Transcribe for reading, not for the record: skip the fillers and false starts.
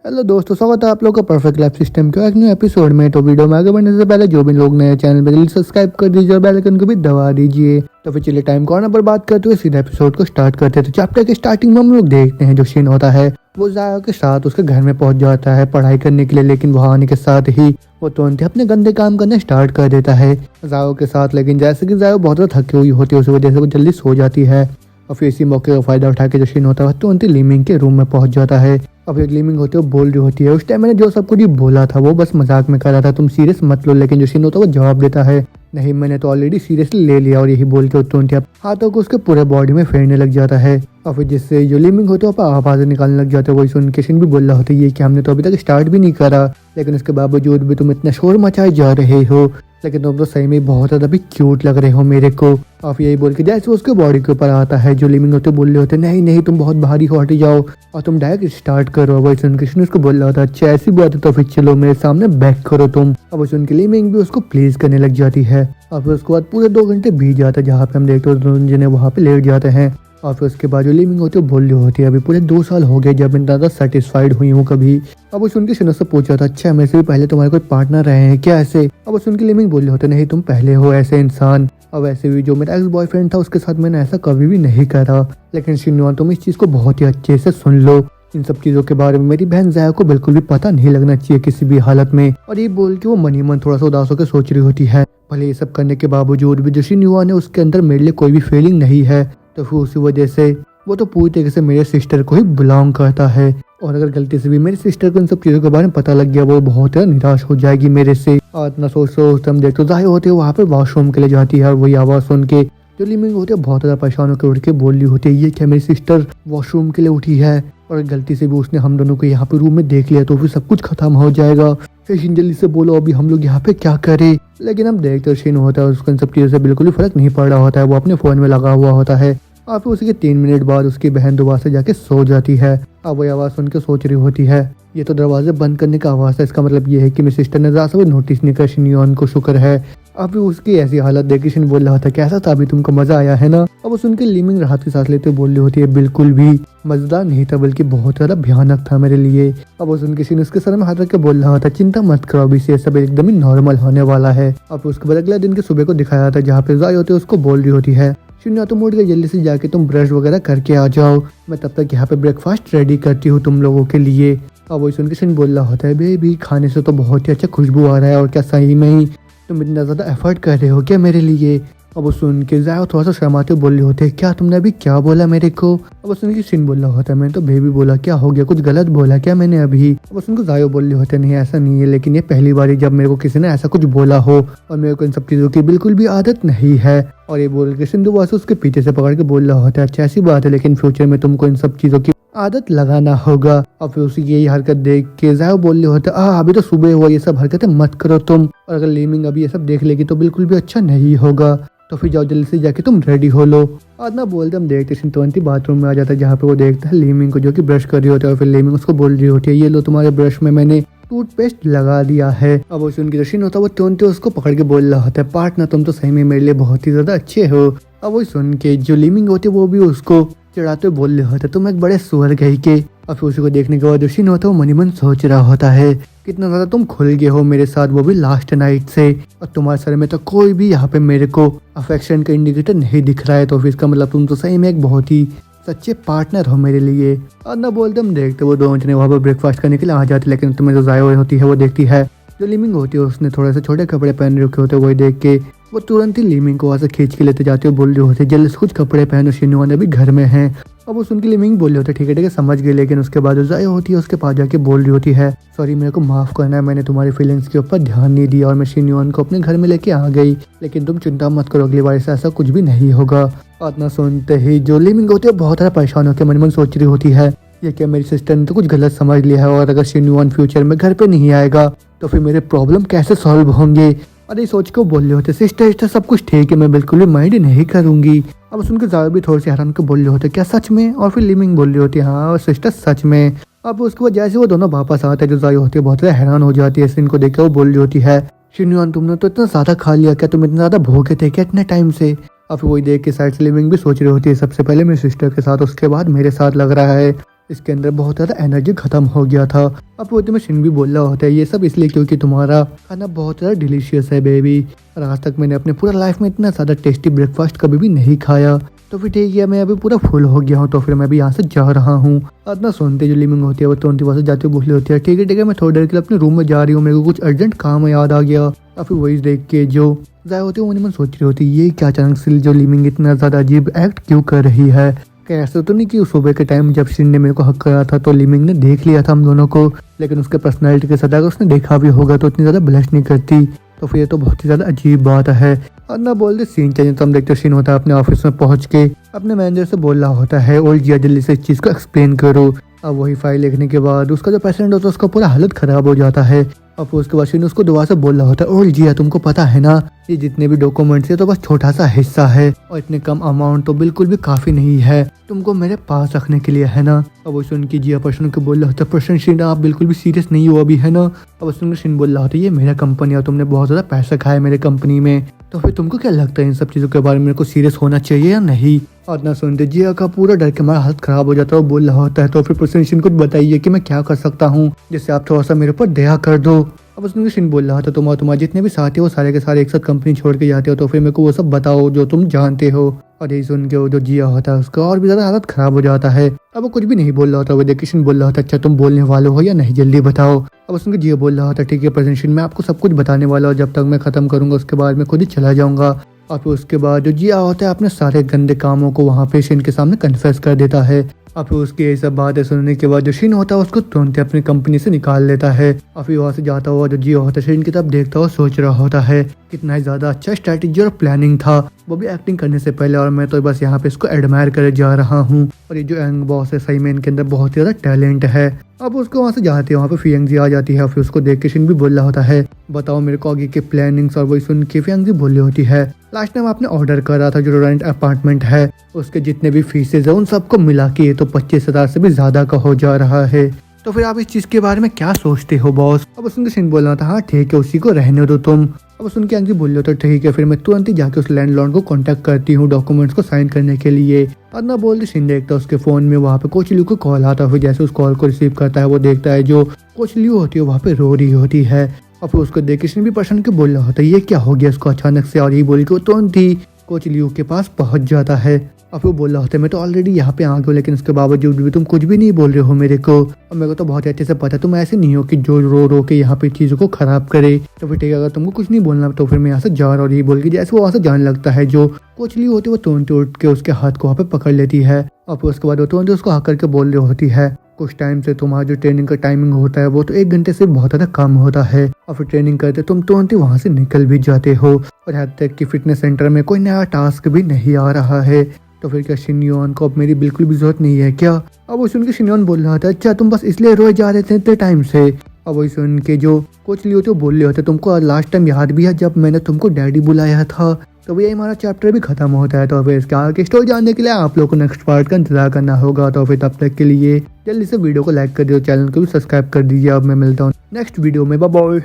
Hello दोस्तों, स्वागत है आप लोगों का परफेक्ट लाइफ सिस्टम के एक न्यू एपिसोड में। तो वीडियो में आगे बढ़ने से पहले जो भी लोग नए चैनल पर जल्दी सब्सक्राइब कर दीजिए और बेल आइकन को भी दबा दीजिए। तो फिर चलिए टाइम को पर बात करते हुए सीधा एपिसोड को स्टार्ट करते हैं। तो चैप्टर के स्टार्टिंग में हम लोग देखते हैं जो सीन होता है वो जायो के साथ उसके घर में पहुंच जाता है पढ़ाई करने के लिए, लेकिन वहाँ आने के साथ ही वो तुरंत अपने गंदे काम करने स्टार्ट कर देता है जायो के साथ। लेकिन जैसे कि जायो बहुत ज़्यादा थकी हुई होती है, उस वजह से वो जल्दी सो जाती है। और फिर इसी मौके का फायदा उठा के जो सीन होता है तुरंत ही लीमिंग के रूम में पहुंच जाता है। और फिर लीमिंग होती है वो बोल रही होती है, उस टाइम मैंने जो सब कुछ बोला था वो बस मजाक में कर रहा था, तुम सीरियस मत लो। लेकिन जो सीन होता है वो जवाब देता है, नहीं मैंने तो ऑलरेडी सीरियसली ले लिया। और यही बोल के तुरंत हाथों को उसके पूरे बॉडी में फेरने लग जाता है। और फिर जिससे जो लीमिंग होते हैं आवाज़ें निकालने लग जाते हैं। वही सुन के सीन भी बोल रहा होता है ये कि हमने तो अभी तक स्टार्ट भी नहीं करा, लेकिन उसके बावजूद भी तुम इतना शोर मचाए जा रहे हो, लेकिन तुम तो सही में बहुत ज़्यादा भी क्यूट लग रहे हो मेरे को। और यही बोल के जैसे उसके बॉडी के ऊपर आता है जो लीमिंग होते बोल रहे होते नहीं नहीं तुम बहुत भारी हो, हट जाओ और तुम डायरेक्ट स्टार्ट करो। वही सुन के उसको बोल रहा था अच्छा ऐसी बात है तो फिर चलो मेरे सामने बैक करो तुम। अब सुन के लीमिंग भी उसको प्लीज करने लग जाती है। और फिर उसके बाद पूरे 2 घंटे बीत जाते हैं जहाँ पे हम देखते हैं दोनों जने वहाँ पे लेट जाते हैं। और फिर उसके बाद जो लीमिंग होती है बोल रही होती है अभी पूरे 2 साल हो गए जब मैं ज़्यादा सेटिस्फाइड हुई हूँ कभी। अब वो सुन के शिनो से पूछा था अच्छा मेरे से भी पहले तुम्हारे कोई पार्टनर रहे हैं क्या ऐसे। अब वो सुन के लीमिंग बोल रही होते नहीं तुम पहले हो ऐसे इंसान। अब वैसे भी जो मेरा एक्स बॉयफ्रेंड था उसके साथ मैंने ऐसा कभी भी नहीं करा। लेकिन शिनो तुम इस चीज़ को बहुत ही अच्छे से सुन लो, इन सब चीज़ों के बारे में मेरी बहन जाया को बिल्कुल भी पता नहीं लगना चाहिए किसी भी हालत में। और ये बोल के वो मनी मन थोड़ा सा उदास होकर सोच रही होती है भले ये सब करने के बावजूद भी जो शिन्युआ ने उसके अंदर मेरे लिए कोई भी फीलिंग नहीं है, तो फिर उसी वजह से वो तो पूरी तरीके से मेरे सिस्टर को ही बिलोंग करता है। और अगर गलती से भी मेरी सिस्टर को इन सब चीज़ों के बारे में पता लग गया वो बहुत निराश हो जाएगी मेरे से। और इतना सोच हम देखते जाहिर होते वहाँ पे वॉशरूम के लिए जाती है और वही आवाज़ सुन के जो लीमिंग होती है बहुत ज़्यादा परेशान होकर उठ के बोल रही होती है ये क्या मेरी सिस्टर वॉशरूम के लिए उठी है और गलती से भी उसने हम दोनों को यहाँ पे रूम में देख लिया तो फिर सब कुछ खत्म हो जाएगा। फिर जल्दी से बोलो अभी हम लोग यहाँ पे क्या करें। लेकिन हम देखते शीन होता है उसको इन सब चीज़ों से बिल्कुल भी फर्क नहीं पड़ रहा होता है, वो अपने फ़ोन में लगा हुआ होता है। और फिर उसके 3 मिनट बाद उसकी बहन दोबारा से जाके सो जाती है। अब वही आवाज़ सुन के सोच रही होती है ये तो दरवाजे बंद करने का आवाज़ है, इसका मतलब ये है कि मेरी सिस्टर ने ज़्यादा नोटिस नहीं कर शिनियन को, शुक्र है। अब उसकी ऐसी हालत देख के शिन बोल रहा था कैसा था अभी तुमको मजा आया है ना। अब उस उनके लीमिंग राहत की सांस लेते बोल रही होती है बिल्कुल भी मजेदार नहीं था बल्कि बहुत ज़्यादा भयानक था मेरे लिए। अब उस उनके शिन उसके सर में हाथ रख के बोल रहा था चिंता मत करो अभी से सब एकदम ही नॉर्मल होने वाला है। अब उसके बाद अगले दिन के सुबह को दिखाया था जहाँ पे जाई होती है उसको बोल रही होती है शिन्या तुम उठ गए जल्दी से जाके तुम ब्रश वगैरह करके आ जाओ, मैं तब तक यहाँ पे ब्रेकफास्ट रेडी करती हूँ तुम लोगों के लिए। अब वही सुन के शिन बोल रहा होता है बेबी खाने से तो बहुत ही अच्छा खुशबू आ रहा है और क्या सही में ही तुम इतना ज़्यादा एफर्ट कर रहे हो क्या मेरे लिए। अब वो सुन के जाओ थोड़ा सा शर्माते बोल रहे होते हैं क्या तुमने अभी क्या बोला मेरे को। अब सुन के शिन बोल रहा होता है मैंने तो बेबी बोला क्या हो गया कुछ गलत बोला क्या मैंने अभी। अब सुन को जायो बोल रहे होते नहीं ऐसा नहीं है, लेकिन ये पहली बार जब मेरे को किसी ने ऐसा कुछ बोला हो और मेरे को इन सब चीज़ों की बिल्कुल भी आदत नहीं है। और ये बोल के सिंधु वासु उसके पीछे से पकड़ के बोल रहा होता है अच्छा ऐसी बात है लेकिन फ्यूचर में तुमको इन सब चीज़ों की आदत लगाना होगा। और फिर उसी यही हरकत देख के जायो बोल रहे होते अभी तो सुबह हुआ ये सब हरकतें मत करो तुम, और अगर लीमिंग अभी ये सब देख लेगी तो बिल्कुल भी अच्छा नहीं होगा, तो फिर जाओ जल्दी से जाके तुम रेडी हो लो। आज ना बोलते हम देखते सिंतुवंती बाथरूम में आ जाता है जहाँ पे वो देखता है लीमिंग को जो कि ब्रश कर रही होती है। और फिर लीमिंग उसको बोल रही होती है ये लो तुम्हारे ब्रश में मैंने टूथपेस्ट लगा दिया है। अब वो सुन के रशीन होता है वो तुरंत उसको पकड़ के बोल रहा होता है पार्टनर तुम तो सही में मेरे लिए बहुत ही ज्यादा अच्छे हो। अब वो सुन के जो लीमिंग होती है वो भी उसको चिढ़ाते बोल रहे होते तुम एक बड़े सुअर गई के। और फिर उसी को देखने के बाद रशीन होता है वो मनी मन सोच रहा होता है कितना ज्यादा तुम खुल गए हो मेरे साथ, वो भी लास्ट नाइट से, और तुम्हारे सर में तो कोई भी यहाँ पे मेरे को अफेक्शन का इंडिकेटर नहीं दिख रहा है, तो फिर इसका मतलब तुम तो सही में एक बहुत ही सच्चे पार्टनर हो मेरे लिए। और ना बोलते हम देखते वो दोनों जने वहाँ पर ब्रेकफास्ट करने के लिए आ जाते, लेकिन तुम्हें जो जाया होती है वो देखती है जो लीमिंग होती है उसने थोड़े से छोटे कपड़े पहन रखे होते हैं, वही देख के वो तुरंत ही लीमिंग को वहाँ से खींच के लेते जाते हो बोल रहे होते जल्दी से कुछ कपड़े पहनो शिनुआ ने भी घर में है। अब वो सुन के लीमिंग बोल रहे होते ठीक है समझ गए, लेकिन उसके बाद जो जाया होती है उसके पास जाके बोल रही होती है सॉरी मेरे को माफ करना है मैंने तुम्हारी फीलिंग्स के ऊपर ध्यान नहीं दिया और मैं शिन्युआन को अपने घर में लेके आ गई, लेकिन तुम चिंता मत करो अगली बार से ऐसा कुछ भी नहीं होगा। और इतना सुनते ही जो लीमिंग होती है बहुत ज़्यादा परेशान होकर मन मन सोच रही होती है ये क्या मेरी सिस्टर ने तो कुछ गलत समझ लिया है और अगर शिन्युआन फ्यूचर में घर पे नहीं आएगा तो फिर मेरे प्रॉब्लम कैसे सॉल्व होंगे। अरे सोच के बोल रहे होते सिस्टर सब कुछ ठीक है मैं बिल्कुल भी माइंड नहीं करूंगी। अब सुनकर जावे भी थोड़े से हैरान के बोल रहे होते क्या सच में। और फिर लीमिंग बोल रही होती है हाँ सिस्टर सच में। अब उसके बाद जैसे वो दोनों वापस आते हैं जो जायो होती है बहुत ज़्यादा हैरान हो जाती है इनको देख के वो बोल रही होती है शिन्युआन तुमने तो इतना ज़्यादा खा लिया क्या, तुम इतना ज़्यादा भूखे थे क्या इतने टाइम से। अब वही देख के साइड से लीमिंग भी सोच रही होती है सबसे पहले मेरी सिस्टर के साथ उसके बाद मेरे साथ लग रहा है। इसके अंदर बहुत ज़्यादा एनर्जी खत्म हो गया था। अब वो तुम्हें शिन भी बोल रहा होता है ये सब इसलिए क्योंकि तुम्हारा खाना बहुत ज़्यादा डिलीशियस है बेबी, और आज तक मैंने अपने पूरा लाइफ में इतना ज़्यादा टेस्टी ब्रेकफास्ट कभी भी नहीं खाया। तो फिर ठीक है, मैं अभी पूरा फुल हो गया हूँ, तो फिर मैं भी यहाँ से जा रहा हूँ। इतना सुनते जो लिमिंग होती है वो तुरंत वहाँ से जाते हुए बोली होती है ठीक है मैं थोड़ी देर के लिए अपने रूम में जा रही हूँ, मेरे को कुछ अर्जेंट काम याद आ गया। और फिर वही देख के जो जाए होती है मन सोच रही होती है ये क्या अचानक से जो लिमिंग इतना ज़्यादा अजीब एक्ट क्यों कर रही है। क्या ऐसा तो नहीं कि सुबह के टाइम जब शिन ने मेरे को हक करा था तो लिमिंग ने देख लिया था हम दोनों को, लेकिन उसके पर्सनैलिटी के साथ अगर उसने देखा भी होगा तो इतनी ज़्यादा ब्लश नहीं करती। तो फिर ये तो बहुत ही ज़्यादा अजीब बात है। और ना बोलते सीन चाहिए तो हम देखते सीन होता है अपने ऑफिस में पहुंच के अपने मैनेजर से बोल रहा होता है और जिया जल्दी से इस चीज़ को एक्सप्लेन करो। अब वही फाइल लिखने के बाद उसका जो पेशेंट होता है उसका पूरा हालत ख़राब हो जाता है। और उसके बाद उसको दोबारा से बोल रहा होता है और जिया तुमको पता है ना ये जितने भी डॉक्यूमेंट्स है तो बस छोटा सा हिस्सा है और इतने कम अमाउंट तो बिल्कुल भी काफ़ी नहीं है तुमको मेरे पास रखने के लिए, है ना। अब वो सुन के जिया पर्सन को बोल रहा होता है पर्सन शिन आप बिल्कुल भी सीरियस नहीं हो अभी, है ना। अब सुन के शिन बोल रहा होता है ये मेरा कंपनी है, तुमने बहुत ज़्यादा पैसा खाया मेरे कंपनी में, तो फिर तुमको क्या लगता है इन सब चीज़ों के बारे में मेरे को सीरियस होना चाहिए या नहीं। और ना सुनते जिया का पूरा डर के हमारा हालत खराब हो जाता है और बोल रहा होता है तो फिर पर्सन शिन को बताइए कि मैं क्या कर सकता हूँ जिससे आप थोड़ा सा मेरे ऊपर दया कर दो। अब उसने शिन बोल रहा था तुम्हारे जितने भी साथी हो सारे के सारे एक साथ कंपनी छोड़ के जाते हो तो फिर मेरे को वो सब बताओ जो तुम जानते हो। और यही सुन के वो जो जिया होता है उसका और भी ज़्यादा हालत खराब हो जाता है। अब वो कुछ भी नहीं बोल रहा होता, वो देख शिन बोल रहा होता अच्छा तुम बोलने वाले हो या नहीं जल्दी बताओ। अब उसने जिया बोल रहा होता ठीक है प्रेजेंटेशन मैं आपको सब कुछ बताने वाला हूँ, जब तक मैं ख़त्म करूँगा उसके बाद मैं खुद ही चला जाऊँगा। और फिर उसके बाद जो जिया होता है अपने सारे गंदे कामों को वहाँ पे शिन के सामने कन्फेस कर देता है। और फिर उसकी ये सब बातें सुनने के बाद जो शिन होता है उसको तुरंत अपनी कंपनी से निकाल लेता है। और फिर वहाँ से जाता हुआ जो जिया होता है शिन की तरफ देखता हुआ सोच रहा होता है कितना ही ज़्यादा अच्छा स्ट्रैटेजी और प्लानिंग था, वो भी एक्टिंग करने से पहले, और मैं तो बस यहाँ पे इसको एडमायर करे जा रहा हूँ। और ये जो यंग बॉस है सही में इनके अंदर बहुत ही ज़्यादा टैलेंट है। अब उसको वहाँ से जाते हैं, वहाँ पे फियंगजी आ जाती है। फिर उसको देख के शिन भी बोल रहा होता है बताओ मेरे को आगे के प्लानिंग्स, और वही सुन के फियंगजी बोल रही होती है लास्ट टाइम आपने ऑर्डर करा था जो रेंट अपार्टमेंट है उसके जितने भी फीसेज है उन सबको मिला के तो 25,000 से भी ज्यादा का हो जा रहा है, तो फिर आप इस चीज के बारे में क्या सोचते हो बॉस। अब उसने शिन बोल रहा था हाँ ठीक है उसी को रहने दो तुम। अब सुन के अंगी बोल रहे हो तो ठीक है फिर मैं तुरंत ही जाके उस लैंडलॉर्ड को कांटेक्ट करती हूँ डॉक्यूमेंट्स को साइन करने के लिए। और ना बोलते शिन देखता है उसके फोन में वहाँ पे कोच लियू को कॉल आता है। फिर जैसे उस कॉल को रिसीव करता है वो देखता है जो कोच लियू होती है वहाँ पे रो रही होती है। और फिर उसको देख के भी पर्सन के बोल रहा होता है ये क्या हो गया इसको अचानक से, और ये बोल के वो तुरंत ही कोच लियू के पास पहुंच जाता है। और फिर बोल रहा होता है मैं तो ऑलरेडी यहाँ पे आ गया लेकिन उसके बावजूद भी तुम कुछ भी नहीं बोल रहे हो मेरे को, और मेरे को तो बहुत अच्छे से पता है तुम ऐसे नहीं हो कि जो रो रो के यहाँ पे चीज़ों को खराब करे। तो फिर ठीक है अगर तुमको कुछ नहीं बोलना तो फिर मैं यहाँ से जा रहा हूँ। और ये बोल के जैसे वो वहाँ से जाने लगता है जो कोच लियू होती है वो तुरंत उठ के उसके हाथ को वहाँ पे पकड़ लेती है। और फिर उसके बाद वो तुरंत उसको हक करके बोल रही होती है कुछ टाइम से तुम्हारा जो ट्रेनिंग का टाइमिंग होता है वो तो 1 घंटे से बहुत ज़्यादा कम होता है, और फिर ट्रेनिंग करते तुम तुरंत ही वहाँ से निकल भी जाते हो, और यहाँ तक कि फिटनेस सेंटर में कोई नया टास्क भी नहीं आ रहा है। तो फिर क्या शिनयोन को अब मेरी बिल्कुल भी जरूरत नहीं है क्या। अब वो सुन के शिनयोन बोल रहा था अच्छा तुम बस इसलिए रोए जा रहे थे इतने टाइम से। अब वही सुन के जो कोच लियो तो बोल रहे होते तुमको लास्ट टाइम याद भी है जब मैंने तुमको डैडी बुलाया था। तो भैया हमारा चैप्टर भी खत्म होता है, तो फिर इसके आगे स्टोरी जानने के लिए आप लोगों को नेक्स्ट पार्ट का इंतजार करना होगा। तो फिर तब तक के लिए जल्दी से वीडियो को लाइक कर दियो, चैनल को भी सब्सक्राइब कर दीजिए। अब मैं मिलता हूँ नेक्स्ट वीडियो में, बाय बाय।